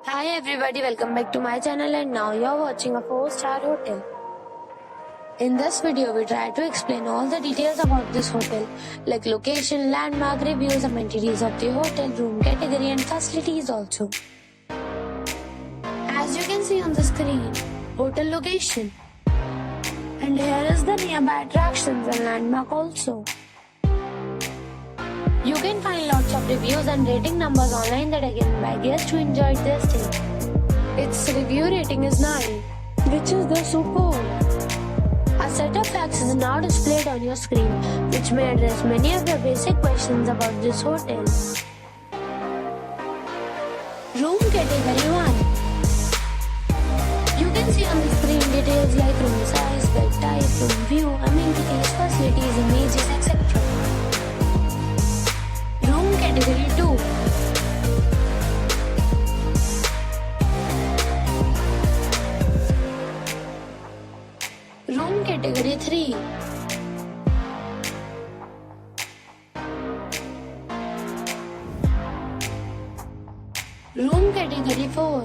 Hi everybody, welcome back to my channel and now you're watching a 4-star hotel. In this video, we try to explain all the details about this hotel like location, landmark, reviews, amenities of the hotel, room category and facilities also. As you can see on the screen, hotel location. And here is the nearby attractions and landmark also. You can find lots of reviews and rating numbers online that are given by guests who enjoyed their stay. Its review rating is 9, which is the superb. A set of facts is now displayed on your screen, which may address many of the basic questions about this hotel. Room category 1. You can see on the screen details like room size, bed type, room view, amenities, facilities, images, etc. Room category 2. Room category 3. Room category 4.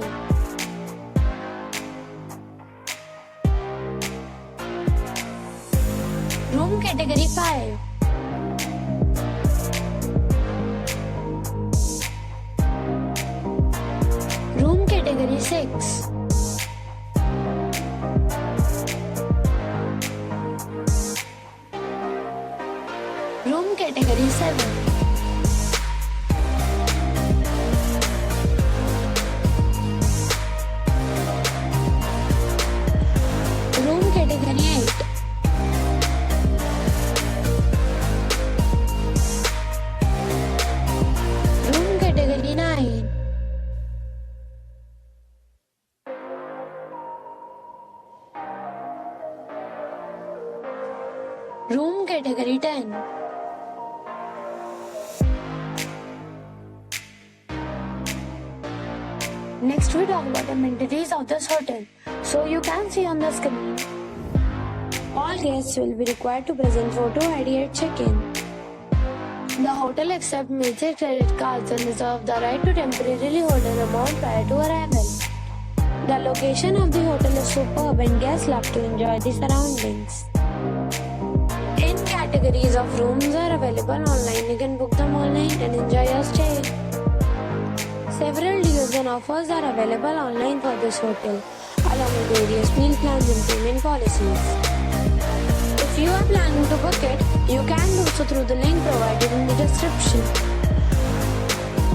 Room category 5. Room category 6. Room category 7. Room category 8. Room category 9. Room category 10. Next we talk about amenities of this hotel. So you can see on the screen. All guests will be required to present photo ID at check-in. The hotel accepts major credit cards and reserves the right to temporarily hold an amount prior to arrival. The location of the hotel is superb and guests love to enjoy the surroundings. 10 categories of rooms are available online. You can book them online and enjoy your stay. Several deals and offers are available online for this hotel, along with various meal plans and payment policies. If you are planning to book it, you can do so through the link provided in the description.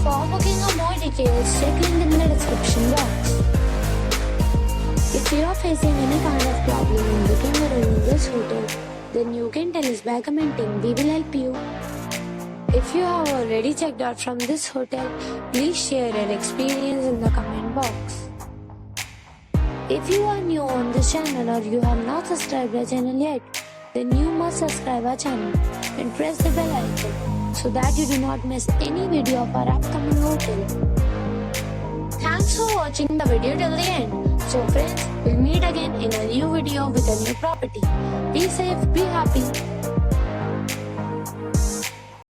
For booking or more details, check link in the description box. If you are facing any kind of problem in booking or room in this hotel, then you can tell us by commenting. We will help you. If you have already checked out from this hotel, please share your experience in the comment box. If you are new on this channel or you have not subscribed our channel yet, then you must subscribe our channel and press the bell icon so that you do not miss any video of our upcoming hotel. Thanks for watching the video till the end. So friends, we'll meet again in a new video with a new property. Be safe, be happy.